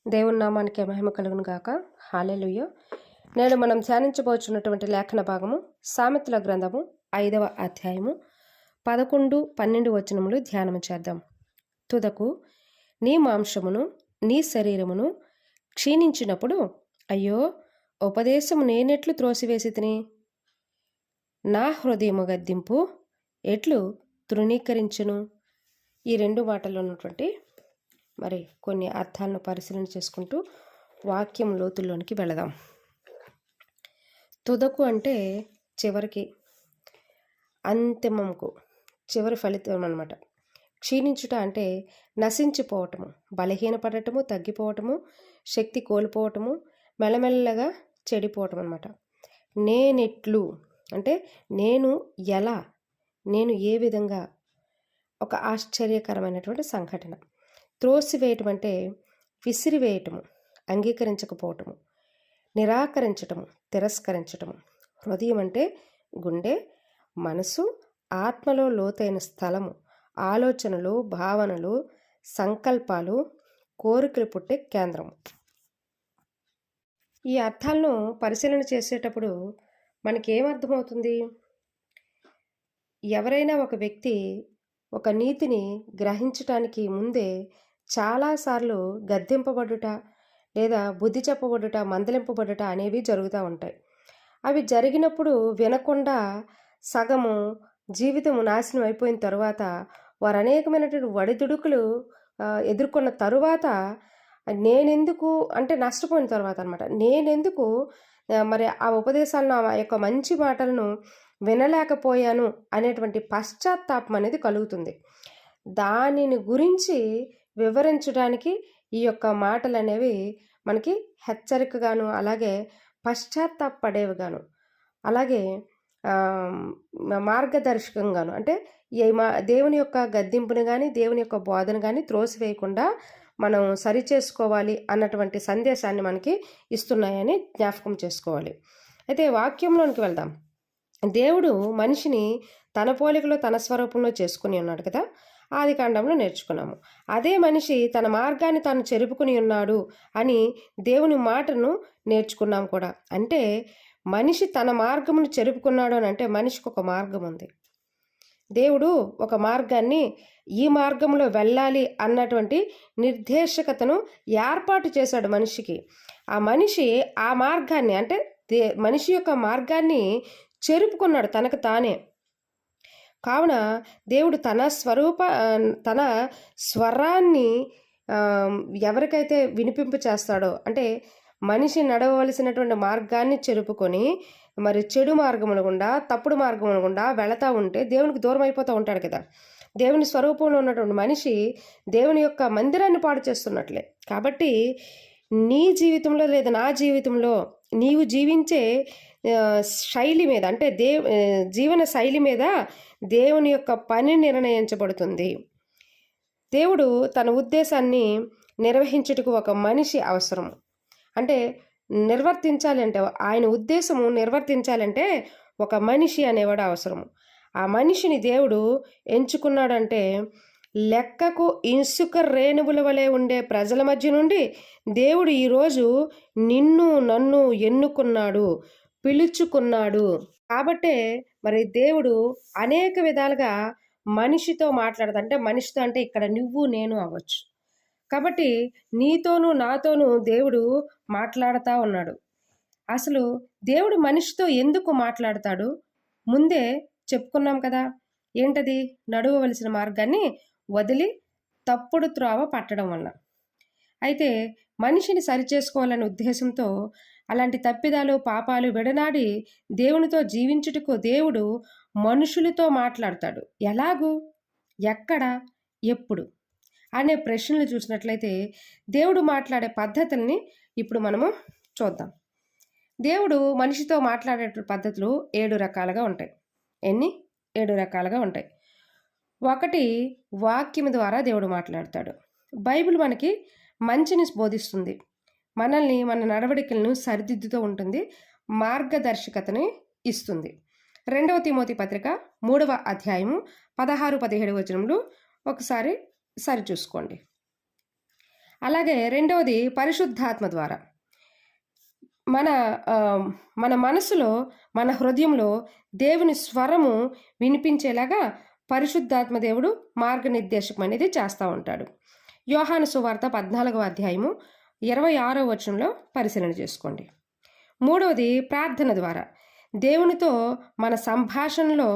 దేవుని నామానికి మహిమ కలుగును గాక. హల్లెలూయా. నేడు మనం ధ్యానించబోచున్నటువంటి లేఖన భాగము సామెతల గ్రంథము 5వ అధ్యాయము 11, 12 వచనములు ధ్యానము చేద్దాం. తుదకు నీ మాంసమును నీ శరీరమును క్షీణించినప్పుడు అయ్యో ఉపదేశము నేనెట్లు త్రోసివేసి తిని, నా హృదయము గద్దింపు ఎట్లు తృణీకరించును. ఈ రెండు మాటల్లో ఉన్నటువంటి మరి కొన్ని అర్థాలను పరిశీలన చేసుకుంటూ వాక్యం లోతుల్లోనికి వెళదాం. తుదకు అంటే చివరికి, అంతిమముకు, చివరి ఫలితం అన్నమాట. క్షీణించుట అంటే నశించిపోవటము, బలహీనపడటము, తగ్గిపోవటము, శక్తి కోల్పోవటము, మెల్లమెల్లగా చెడిపోవటం అన్నమాట. నేనెట్లు అంటే నేను ఎలా, నేను ఏ విధంగా, ఒక ఆశ్చర్యకరమైనటువంటి సంఘటన. త్రోసివేయటం అంటే విసిరివేయటము, అంగీకరించకపోవటము, నిరాకరించటము, తిరస్కరించటము. హృదయం అంటే గుండె, మనసు, ఆత్మలో లోతైన స్థలము, ఆలోచనలు, భావనలు, సంకల్పాలు, కోరికలు పుట్టే కేంద్రము. ఈ అర్థాలను పరిశీలన చేసేటప్పుడు మనకేమర్థమవుతుంది? ఎవరైనా ఒక వ్యక్తి ఒక నీతిని గ్రహించటానికి ముందే చాలాసార్లు గద్దింపబడుట లేదా బుద్ధి చెప్పబడుట, మందలింపబడుట అనేవి జరుగుతూ ఉంటాయి. అవి జరిగినప్పుడు వినకుండా సగము జీవితము నాశనం అయిపోయిన తరువాత వారు అనేకమైనటువంటి ఒడిదుడుకులు ఎదుర్కొన్న తరువాత నేనెందుకు అంటే నష్టపోయిన తర్వాత అనమాట, నేనెందుకు మరి ఆ ఉపదేశాలను, ఆ యొక్క మంచి మాటలను వినలేకపోయాను అనేటువంటి పశ్చాత్తాపం అనేది కలుగుతుంది. దానిని గురించి వివరించడానికి ఈ యొక్క మాటలు అనేవి మనకి హెచ్చరికగాను, అలాగే పశ్చాత్తాపడేవిగాను, అలాగే మార్గదర్శకంగాను, అంటే దేవుని యొక్క గద్దింపుని కానీ, దేవుని యొక్క బోధన కానీ త్రోసివేయకుండా మనం సరిచేసుకోవాలి అన్నటువంటి సందేశాన్ని మనకి ఇస్తున్నాయని జ్ఞాపకం చేసుకోవాలి. అయితే వాక్యంలోనికి వెళ్దాం. దేవుడు మనిషిని తన పోలికలో తన స్వరూపంలో చేసుకుని ఉన్నాడు కదా, ఆది కాండంలో నేర్చుకున్నాము. అదే మనిషి తన మార్గాన్ని తాను చెరుపుకుని ఉన్నాడు అని దేవుని మాటను నేర్చుకున్నాం కూడా. అంటే మనిషి తన మార్గమును చెరుపుకున్నాడు అని అంటే మనిషికి ఒక మార్గం ఉంది. దేవుడు ఒక మార్గాన్ని, ఈ మార్గంలో వెళ్ళాలి అన్నటువంటి నిర్దేశకతను ఏర్పాటు చేశాడు మనిషికి. ఆ మనిషి ఆ మార్గాన్ని అంటే మనిషి యొక్క మార్గాన్ని చెరుపుకున్నాడు తనకు తానే. కావున దేవుడు తన స్వరాన్ని ఎవరికైతే వినిపింపు చేస్తాడో, అంటే మనిషి నడవవలసినటువంటి మార్గాన్ని చెరుపుకొని మరి చెడు మార్గముల గుండా, తప్పుడు మార్గముల గుండా వెళతా ఉంటే దేవునికి దూరం అయిపోతూ ఉంటాడు కదా. దేవుని స్వరూపంలో ఉన్నటువంటి మనిషి దేవుని యొక్క మందిరాన్ని పాడు చేస్తున్నట్లే. కాబట్టి నీ జీవితంలో లేదా నా జీవితంలో నీవు జీవించే శైలి మీద, అంటే జీవన శైలి మీద దేవుని యొక్క పని నిర్ణయించబడుతుంది. దేవుడు తన ఉద్దేశాన్ని నిర్వహించుటకు ఒక మనిషి అవసరం. అంటే నిర్వర్తించాలంటే, ఆయన ఉద్దేశము నిర్వర్తించాలంటే ఒక మనిషి అనేవాడు అవసరము. ఆ మనిషిని దేవుడు ఎంచుకున్నాడంటే లెక్కకు ఇసుక రేణువుల వలె ఉండే ప్రజల మధ్య నుండి దేవుడు ఈరోజు నిన్ను నన్ను ఎన్నుకున్నాడు, పిలుచుకున్నాడు. కాబట్టే మరి దేవుడు అనేక విధాలుగా మనిషితో మాట్లాడదు. అంటే మనిషితో అంటే ఇక్కడ నువ్వు నేను అవ్వచ్చు. కాబట్టి నీతోనూ నాతోనూ దేవుడు మాట్లాడుతూ ఉన్నాడు. అసలు దేవుడు మనిషితో ఎందుకు మాట్లాడతాడు ముందే చెప్పుకున్నాం కదా. ఏంటది? నడవవలసిన మార్గాన్ని వదిలి తప్పుడు త్రోవ పట్టడం వల్ల. అయితే మనిషిని సరిచేసుకోవాలనే ఉద్దేశంతో అలాంటి తప్పిదాలు, పాపాలు విడనాడి దేవునితో జీవించుటకు దేవుడు మనుషులతో మాట్లాడతాడు. ఎలాగూ, ఎక్కడ, ఎప్పుడు అనే ప్రశ్నలు చూసినట్లయితే దేవుడు మాట్లాడే పద్ధతుల్ని ఇప్పుడు మనము చూద్దాం. దేవుడు మనిషితో మాట్లాడే పద్ధతులు 7 రకాలుగా ఉంటాయి. 7 రకాలుగా ఉంటాయి. ఒకటి, వాక్యం ద్వారా దేవుడు మాట్లాడతాడు. బైబిల్ మనకి మంచిని బోధిస్తుంది, మనల్ని, మన నడవడికలను సరిదిద్దుతూ ఉంటుంది, మార్గదర్శకతని ఇస్తుంది. 2వ తిమోతి పత్రిక 3వ అధ్యాయము 16, 17 వచనములు ఒకసారి సరిచూసుకోండి. అలాగే రెండవది పరిశుద్ధాత్మ ద్వారా. మన మన మనసులో, మన హృదయంలో దేవుని స్వరము వినిపించేలాగా పరిశుద్ధాత్మ దేవుడు మార్గనిర్దేశకం అనేది చేస్తూ ఉంటాడు. యోహాను సువార్త 14వ అధ్యాయము 26వ వచనంలో పరిశీలన చేసుకోండి. మూడవది ప్రార్థన ద్వారా. దేవునితో మన సంభాషణలో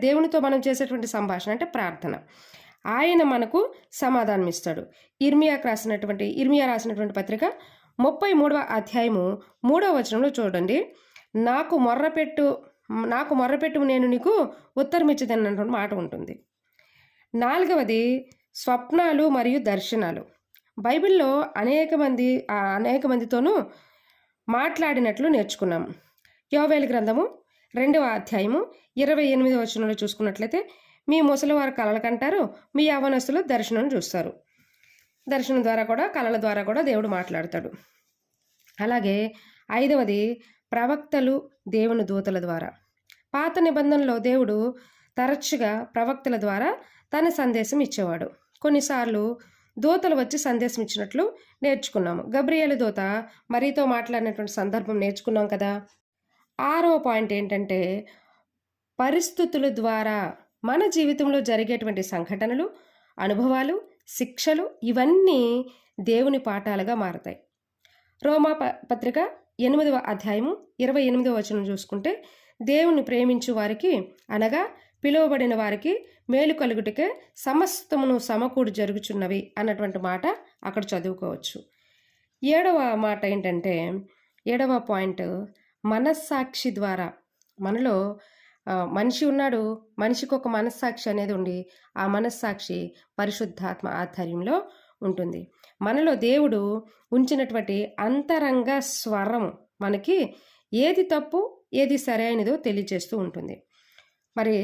దేవునితో మనం చేసేటువంటి సంభాషణ అంటే ప్రార్థన. ఆయన మనకు సమాధానం ఇస్తాడు. ఇర్మియా రాసినటువంటి పత్రిక 33వ అధ్యాయము 3వ వచనంలో చూడండి. నాకు మొర్రపెట్టు నేను నీకు ఉత్తరమిచ్చేదని అన్నటువంటి మాట ఉంటుంది. నాలుగవది స్వప్నాలు మరియు దర్శనాలు. బైబిల్లో అనేక మందితోనూ మాట్లాడినట్లు నేర్చుకున్నాం. యోవేలు గ్రంథము 2వ అధ్యాయము 28వ వచనంలో చూసుకున్నట్లయితే, మీ ముసలివారు కలలు కంటారు, మీ యవ్వనస్తులు దర్శనం చూస్తారు. దర్శనం ద్వారా కూడా, కళల ద్వారా కూడా దేవుడు మాట్లాడతాడు. అలాగే ఐదవది ప్రవక్తలు దేవుని దూతల ద్వారా. పాత నిబంధనలో దేవుడు తరచుగా ప్రవక్తల ద్వారా తన సందేశం ఇచ్చేవాడు. కొన్నిసార్లు దూతలు వచ్చి సందేశం ఇచ్చినట్లు నేర్చుకున్నాము. గబ్రియేలు దూత మరియతో మాట్లాడినటువంటి సందర్భం నేర్చుకున్నాం కదా. 6వ పాయింట్ ఏంటంటే, పరిస్థితుల ద్వారా మన జీవితంలో జరిగేటువంటి సంఘటనలు, అనుభవాలు, శిక్షలు ఇవన్నీ దేవుని పాఠాలుగా మారతాయి. రోమా పత్రిక 8వ అధ్యాయము 28వ వచనం చూసుకుంటే, దేవుని ప్రేమించు వారికి అనగా పిలువబడిన వారికి మేలు కలుగుటకే సమస్తమును సమకూడి జరుగుచున్నవి అన్నటువంటి మాట అక్కడ చదువుకోవచ్చు. 7వ మాట ఏంటంటే, 7వ పాయింట్ మనస్సాక్షి ద్వారా. మనలో మనిషి ఉన్నాడు, మనిషికి ఒక మనస్సాక్షి అనేది ఉండి, ఆ మనస్సాక్షి పరిశుద్ధాత్మ ఆధ్వర్యంలో ఉంటుంది. మనలో దేవుడు ఉంచినటువంటి అంతరంగ స్వరం మనకి ఏది తప్పు ఏది సరైనదో తెలియజేస్తూ ఉంటుంది. మరి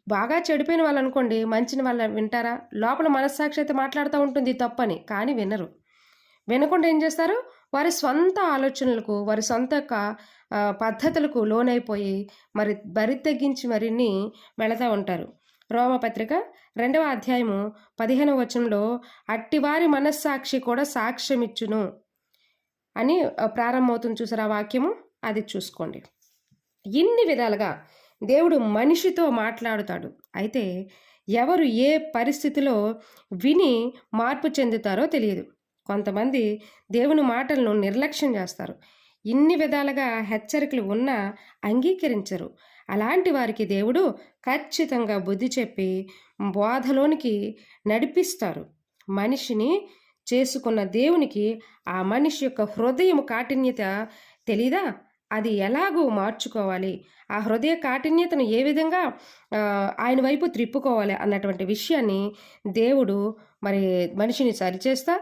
బాగా చెడిపోయిన వాళ్ళు అనుకోండి, మంచిన వాళ్ళు వింటారా? లోపల మనస్సాక్షి అయితే మాట్లాడుతూ ఉంటుంది తప్పని, కానీ వినకుండా ఏం చేస్తారు? వారి సొంత ఆలోచనలకు, వారి సొంత పద్ధతులకు లోనైపోయి బరి తెగించి మరిన్ని వెళతా ఉంటారు. రోమపత్రిక 2వ అధ్యాయము 15వ వచనంలో అట్టివారి మనస్సాక్షి కూడా సాక్ష్యమిచ్చును అని ప్రారంభమవుతుంది. చూసారా వాక్యము? అది చూసుకోండి. ఇన్ని విధాలుగా దేవుడు మనిషితో మాట్లాడుతాడు. అయితే ఎవరు ఏ పరిస్థితిలో విని మార్పు చెందుతారో తెలియదు. కొంతమంది దేవుని మాటలను నిర్లక్ష్యం చేస్తారు. ఇన్ని విధాలుగా హెచ్చరికలు ఉన్నా అంగీకరించరు. అలాంటి వారికి దేవుడు ఖచ్చితంగా బుద్ధి చెప్పి బోధలోనికి నడిపిస్తారు. మనిషిని చేసుకున్న దేవునికి ఆ మనిషి యొక్క హృదయం కాఠిన్యత తెలీదా? అది ఎలాగో మార్చుకోవాలి, ఆ హృదయ కాఠిన్యతను ఏ విధంగా ఆయన వైపు త్రిప్పుకోవాలి అన్నటువంటి విషయాన్ని దేవుడు మనిషిని సరిచేస్తా,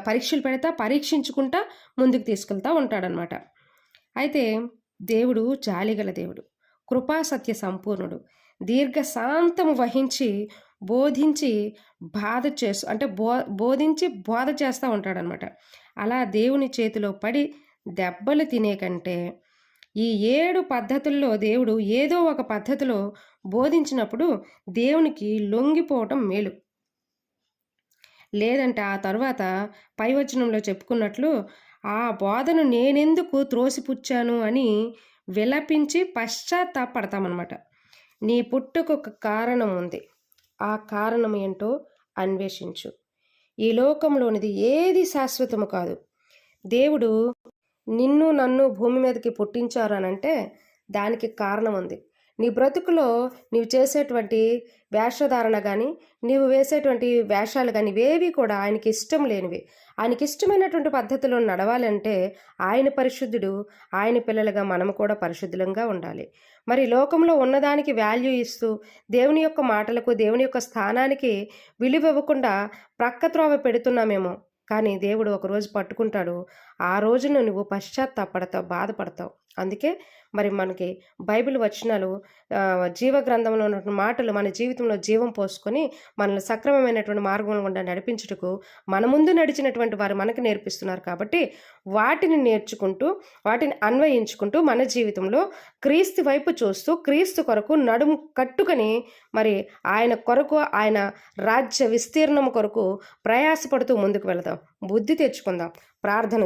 పరీక్షలు పెడతా, పరీక్షించుకుంటా ముందుకు తీసుకెళ్తా ఉంటాడనమాట. అయితే దేవుడు జాలిగల దేవుడు, కృపా సత్య సంపూర్ణుడు, దీర్ఘశాంతము వహించి బోధించి బోధించి బోధ చేస్తూ ఉంటాడనమాట. అలా దేవుని చేతిలో పడి దెబ్బలు తినే కంటే ఈ 7 పద్ధతుల్లో దేవుడు ఏదో ఒక పద్ధతిలో బోధించినప్పుడు దేవునికి లొంగిపోవటం మేలు. లేదంటే ఆ తర్వాత పైవచనంలో చెప్పుకున్నట్లు ఆ బోధను నేనెందుకు త్రోసిపుచ్చాను అని విలపించి పశ్చాత్తాపడతామన్నమాట. నీ పుట్టుకు ఒక కారణం ఉంది, ఆ కారణం ఏంటో అన్వేషించు. ఈ లోకంలోనిది ఏది శాశ్వతము కాదు. దేవుడు నిన్ను నన్ను భూమి మీదకి పుట్టించారు అనంటే దానికి కారణం ఉంది. నీ బ్రతుకులో నీవు చేసేటువంటి వేషధారణ కానీ, నీవు వేసేటువంటి వేషాలు కానీ ఇవేవి కూడా ఆయనకి ఇష్టం లేనివి. ఆయనకి ఇష్టమైనటువంటి పద్ధతిలో నడవాలంటే ఆయన పరిశుద్ధుడు, ఆయన పిల్లలుగా మనము కూడా పరిశుద్ధులంగా ఉండాలి. లోకంలో ఉన్నదానికి వాల్యూ ఇస్తూ దేవుని యొక్క మాటలకు, దేవుని యొక్క స్థానానికి విలువ ఇవ్వకుండా ప్రక్కత్రోవ పెడుతున్నామేమో. కానీ దేవుడు ఒకరోజు పట్టుకుంటాడు. ఆ రోజున నువ్వు పశ్చాత్తాపడతావు, బాధపడతావు. అందుకే మరి మనకి బైబిల్ వచనాలు జీవ గ్రంథంలో ఉన్నటువంటి మాటలు మన జీవితంలో జీవం పోసుకొని మనల్ని సక్రమమైనటువంటి మార్గం గుండా నడిపించుటకు మన ముందు నడిచినటువంటి వారు మనకు నేర్పిస్తున్నారు కాబట్టి వాటిని నేర్చుకుంటూ వాటిని అన్వయించుకుంటూ మన జీవితంలో క్రీస్తు వైపు చూస్తూ క్రీస్తు కొరకు నడుము కట్టుకొని మరి ఆయన కొరకు ఆయన రాజ్య విస్తీర్ణం కొరకు ప్రయాసపడుతూ ముందుకు వెళదాం. బుద్ధి తెచ్చుకుందాం. ప్రార్థన